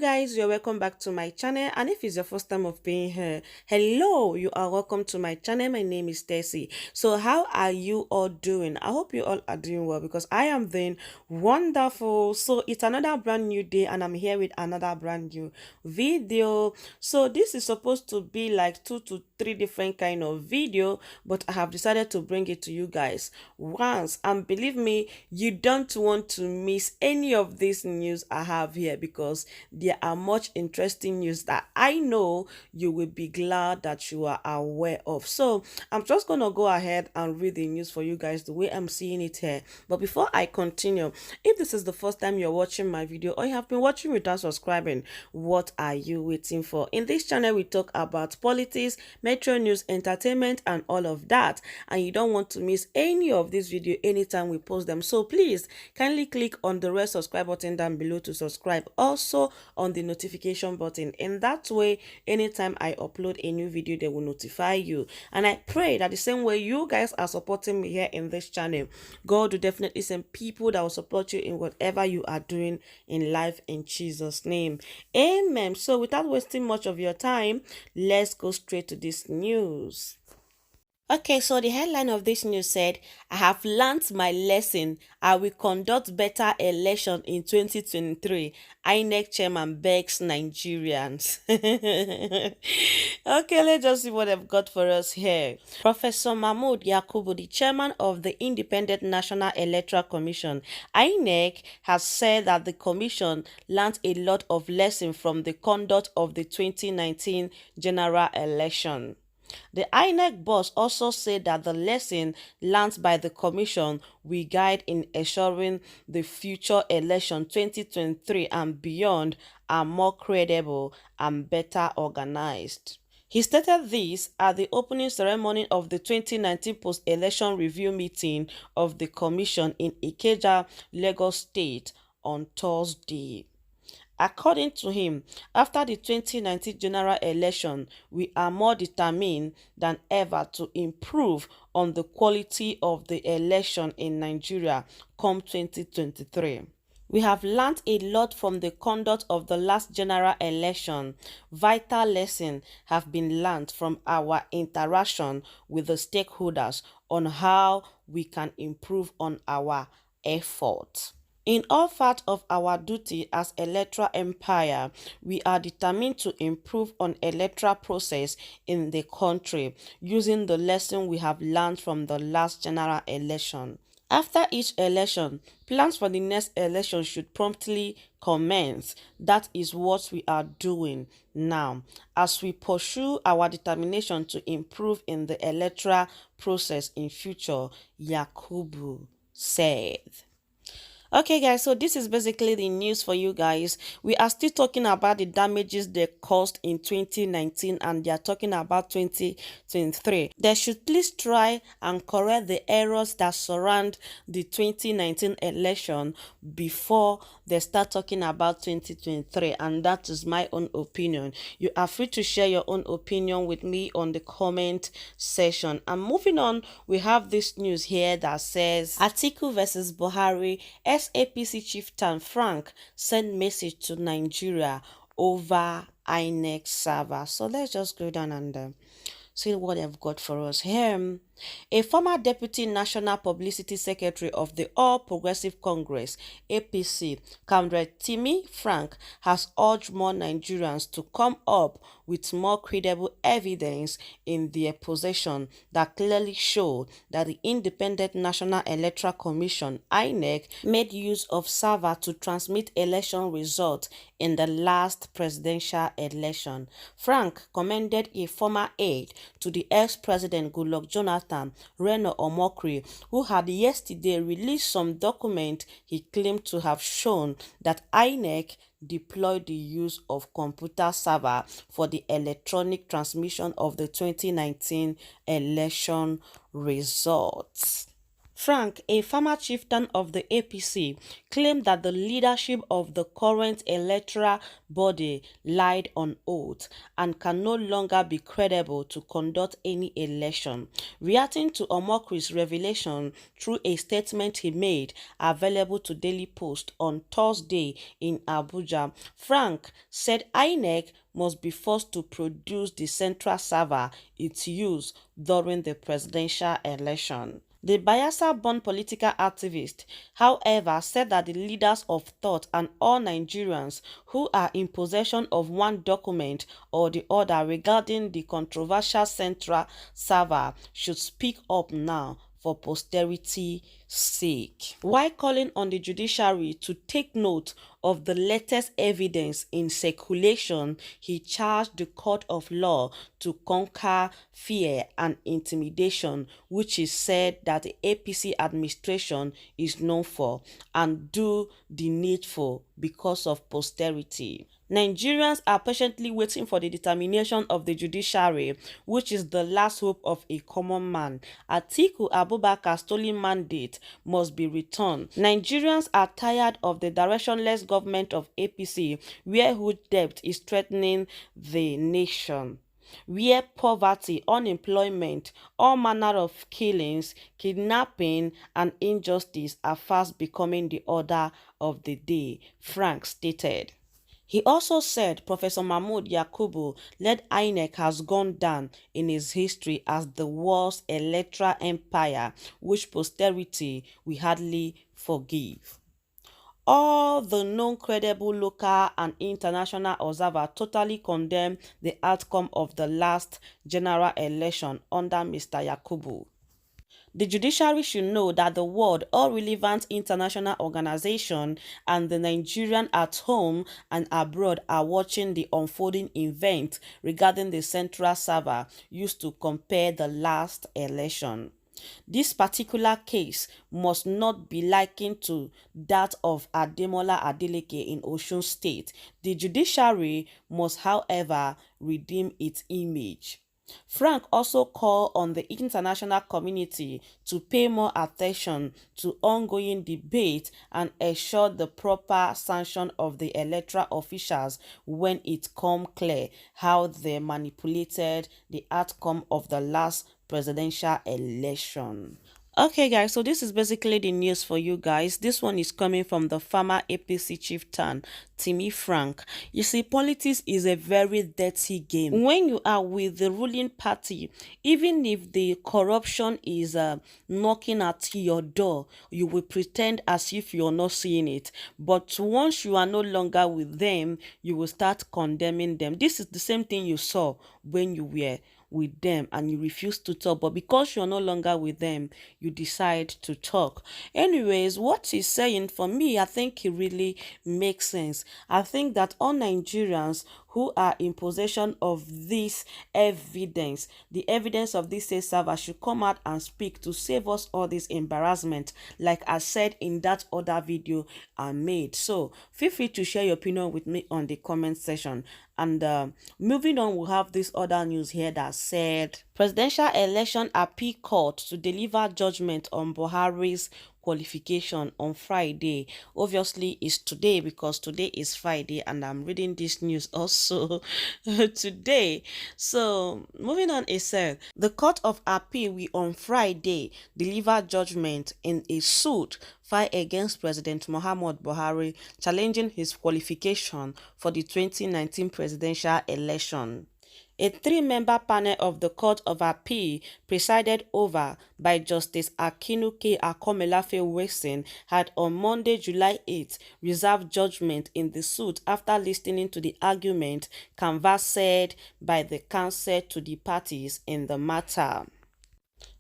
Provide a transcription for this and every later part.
guys, you're welcome back to my channel, and if it's your first time of being here, hello, you are welcome to my channel. My name is Stacy. So how are you all doing? I hope you all are doing well because I am doing wonderful. So it's another brand new day and I'm here with another brand new video. So this is supposed to be like 2 to 3 different kind of video, but I have decided to bring it to you guys once, and believe me, you don't want to miss any of this news I have here because there are much interesting news that I know you will be glad that you are aware of. So I'm just gonna go ahead and read the news for you guys the way I'm seeing it here. But before I continue, if this is the first time you're watching my video or you have been watching without subscribing, what are you waiting for? In this channel we talk about politics, metro news, entertainment and all of that, and you don't want to miss any of this video anytime we post them. So please kindly click on the red subscribe button down below to subscribe, also on the notification button. In that way, anytime I upload a new video, they will notify you. And I pray that the same way you guys are supporting me here in this channel, God will definitely send people that will support you in whatever you are doing in life, in Jesus' name. Amen. So without wasting much of your time, let's go straight to this news. Okay, so the headline of this news said, I have learnt my lesson. I will conduct better election in 2023. INEC chairman begs Nigerians. Okay, let's just see what they've got for us here. Professor Mahmood Yakubu, the chairman of the Independent National Electoral Commission, INEC, has said that the commission learnt a lot of lessons from the conduct of the 2019 general election. The INEC boss also said that the lesson learned by the commission will guide in ensuring the future election 2023 and beyond are more credible and better organized. He stated this at the opening ceremony of the 2019 post-election review meeting of the commission in Ikeja, Lagos State on Thursday. According to him, after the 2019 general election, we are more determined than ever to improve on the quality of the election in Nigeria come 2023. We have learned a lot from the conduct of the last general election. Vital lessons have been learned from our interaction with the stakeholders on how we can improve on our efforts. In all parts of our duty as electoral empire, we are determined to improve on electoral process in the country using the lesson we have learned from the last general election. After each election, plans for the next election should promptly commence. That is what we are doing now as we pursue our determination to improve in the electoral process in future, Yakubu said. Okay guys, so this is basically the news for you guys. We are still talking about the damages they caused in 2019 and they are talking about 2023. They should please try and correct the errors that surround the 2019 election before they start talking about 2023, and that is my own opinion. You are free to share your own opinion with me on the comment section. And moving on, we have this news here that says Atiku versus Buhari. SAPC chieftain Frank sent message to Nigeria over INEC server. So let's just go down and see what they've got for us here. A former Deputy National Publicity Secretary of the All Progressive Congress, APC, Comrade Timi Frank, has urged more Nigerians to come up with more credible evidence in their possession that clearly showed that the Independent National Electoral Commission, INEC, made use of server to transmit election results in the last presidential election. Frank commended a former aide to the ex-president Goodluck Jonathan, Reno Omokri, who had yesterday released some document he claimed to have shown that INEC deployed the use of computer server for the electronic transmission of the 2019 election results. Frank, a former chieftain of the APC, claimed that the leadership of the current electoral body lied on oath and can no longer be credible to conduct any election. Reacting to Omokri's revelation through a statement he made available to Daily Post on Thursday in Abuja, Frank said INEC must be forced to produce the central server it used during the presidential election. The Bayelsa-born political activist, however, said that the leaders of thought and all Nigerians who are in possession of one document or the other regarding the controversial central server should speak up now for posterity's sake. While calling on the judiciary to take note of the latest evidence in circulation, he charged the court of law to conquer fear and intimidation, which he said that the APC administration is known for, and do the needful because of posterity. Nigerians are patiently waiting for the determination of the judiciary, which is the last hope of a common man. Atiku Abubakar's stolen mandate must be returned. Nigerians are tired of the directionless government of APC, where huge debt is threatening the nation, where poverty, unemployment, all manner of killings, kidnapping, and injustice are fast becoming the order of the day, Frank stated. He also said Professor Mahmoud Yakubu-led INEC has gone down in his history as the worst electoral empire, which posterity will hardly forgive. All the known credible local and international observers totally condemn the outcome of the last general election under Mr. Yakubu. The judiciary should know that the world, all relevant international organizations, and the Nigerian at home and abroad are watching the unfolding event regarding the central server used to compare the last election. This particular case must not be likened to that of Ademola Adeleke in Osun State. The judiciary must, however, redeem its image. Frank also called on the international community to pay more attention to ongoing debate and ensure the proper sanction of the electoral officials when it comes clear how they manipulated the outcome of the last presidential election. Okay guys, so this is basically the news for you guys. This one is coming from the former APC chieftain, Timi Frank. You see, politics is a very dirty game. When you are with the ruling party, even if the corruption is knocking at your door, you will pretend as if you're not seeing it. But once you are no longer with them, you will start condemning them. This is the same thing you saw when you were with them and you refuse to talk, but because you're no longer with them, you decide to talk. Anyways, what he's saying, for me, I think it really makes sense. I think that all Nigerians who are in possession of this evidence, the evidence of this server, should come out and speak to save us all this embarrassment, like I said in that other video I made. So feel free to share your opinion with me on the comment section. And moving on, we'll have this other news here that said Presidential Election Appeal Court to deliver judgment on Buhari's qualification on Friday. Obviously, it's today because today is Friday and I'm reading this news also today. So, moving on, it said the Court of Appeal will on Friday deliver judgment in a suit filed against President Muhammadu Buhari challenging his qualification for the 2019 presidential election. A three-member panel of the Court of Appeal, presided over by Justice Akinuke Akomolafe-Wilson, had on Monday, July 8, reserved judgment in the suit after listening to the argument canvassed by the counsel to the parties in the matter.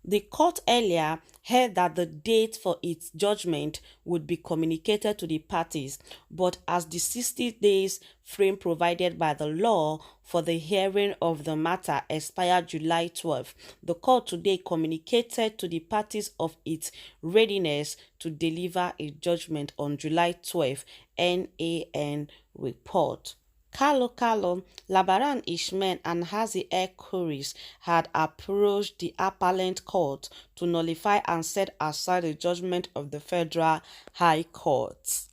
The court earlier held that the date for its judgment would be communicated to the parties, but as the 60 days frame provided by the law for the hearing of the matter expired July 12, the court today communicated to the parties of its readiness to deliver a judgment on July 12, NAN report. Kalo, Labaran Ishmael and Hazi El Khouries had approached the appellate court to nullify and set aside the judgment of the Federal High Court.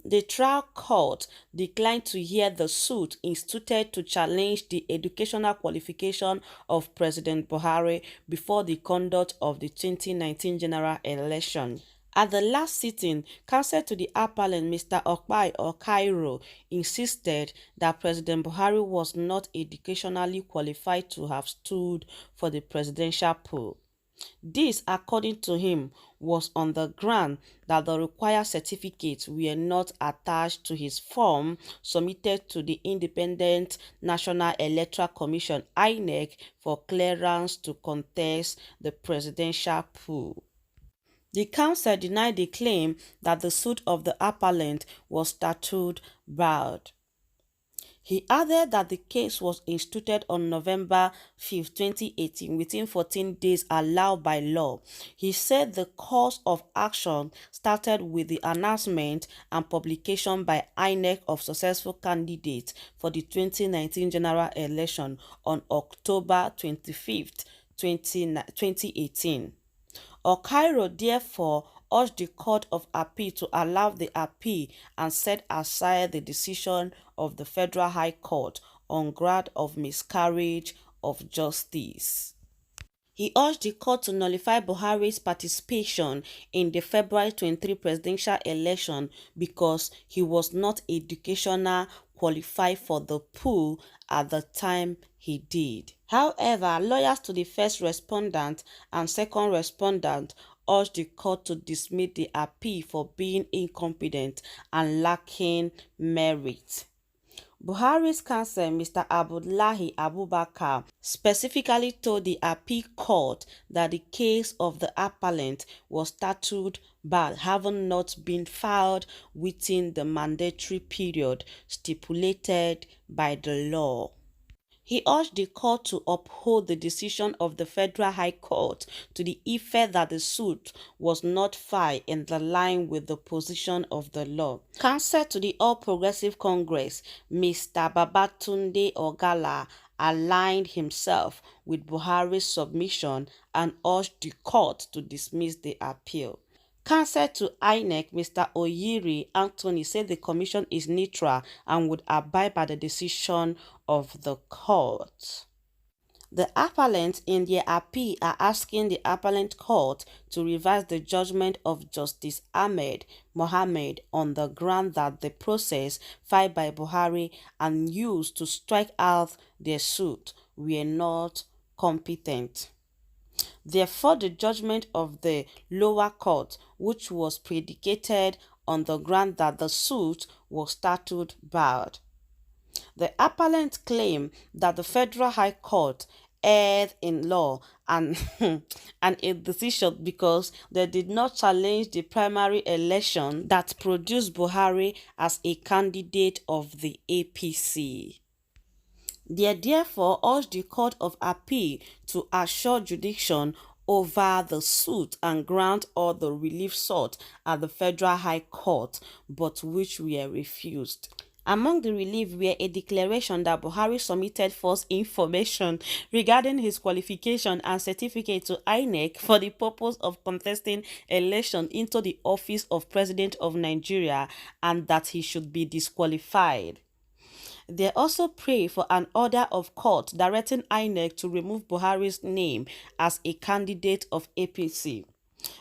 The trial court declined to hear the suit instituted to challenge the educational qualification of President Buhari before the conduct of the 2019 general election. At the last sitting, counsel to the appellant Mr. Okairo insisted that President Buhari was not educationally qualified to have stood for the presidential poll. This, according to him, was on the ground that the required certificates were not attached to his form submitted to the Independent National Electoral Commission (INEC) for clearance to contest the presidential poll. The counsel denied the claim that the suit of the appellant was statute barred. He added that the case was instituted on November 5, 2018, within 14 days allowed by law. He said the course of action started with the announcement and publication by INEC of successful candidates for the 2019 general election on October 25, 2018. Okairo therefore urged the Court of Appeal to allow the appeal and set aside the decision of the Federal High Court on ground of miscarriage of justice. He urged the court to nullify Buhari's participation in the February 23 presidential election because he was not educationally qualified for the poll at the time he did. However, lawyers to the first respondent and second respondent urged the court to dismiss the appeal for being incompetent and lacking merit. Buhari's counsel, Mr. Abdullahi Abubakar, specifically told the appeal court that the case of the appellant was statute barred, having not been filed within the mandatory period stipulated by the law. He urged the court to uphold the decision of the Federal High Court to the effect that the suit was not filed in line with the position of the law. Counsel to the All Progressive Congress, Mr. Babatunde Ogala, aligned himself with Buhari's submission and urged the court to dismiss the appeal. Counsel to INEC, Mr. Oyiri Anthony, said the commission is neutral and would abide by the decision of the court. The appellants in their appeal are asking the appellate court to revise the judgment of Justice Ahmed Mohammed on the ground that the process filed by Buhari and used to strike out their suit were not competent. Therefore, the judgment of the lower court, which was predicated on the ground that the suit was statute barred. The appellant claimed that the Federal High Court erred in law and its decision because they did not challenge the primary election that produced Buhari as a candidate of the APC. They therefore urged the Court of Appeal to assure jurisdiction over the suit and grant all the relief sought at the Federal High Court, but which were refused. Among the relief were a declaration that Buhari submitted false information regarding his qualification and certificate to INEC for the purpose of contesting election into the office of President of Nigeria and that he should be disqualified. They also pray for an order of court directing INEC to remove Buhari's name as a candidate of APC.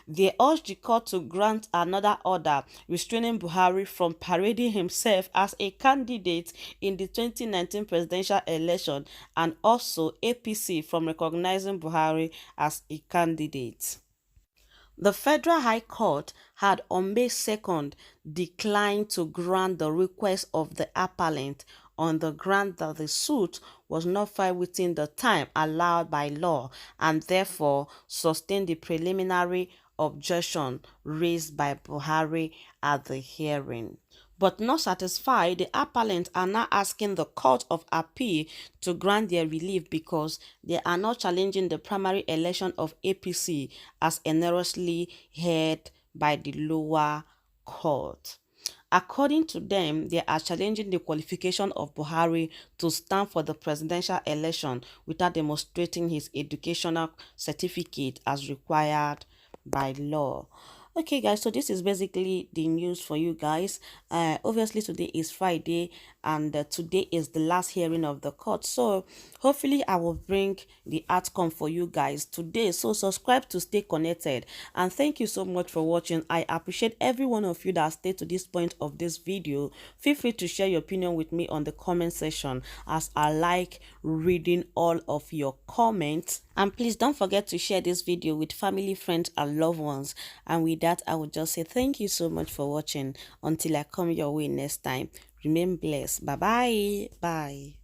They urged the court to grant another order restraining Buhari from parading himself as a candidate in the 2019 presidential election and also APC from recognizing Buhari as a candidate. The Federal High Court had on May 2nd declined to grant the request of the appellant on the ground that the suit was not filed within the time allowed by law and therefore sustained the preliminary objection raised by Buhari at the hearing. But not satisfied, the appellants are now asking the Court of Appeal to grant their relief because they are not challenging the primary election of APC as erroneously heard by the lower court. According to them, they are challenging the qualification of Buhari to stand for the presidential election without demonstrating his educational certificate as required by law. Okay guys, so this is basically the news for you guys. Obviously today is Friday, and today is the last hearing of the court, so hopefully I will bring the outcome for you guys today. So subscribe to stay connected, and thank you so much for watching. I appreciate every one of you that stayed to this point of this video. Feel free to share your opinion with me on the comment section, as I like reading all of your comments. And please don't forget to share this video with family, friends, and loved ones. And with that, I would just say thank you so much for watching. Until I come your way next time, remain blessed. Bye bye. Bye.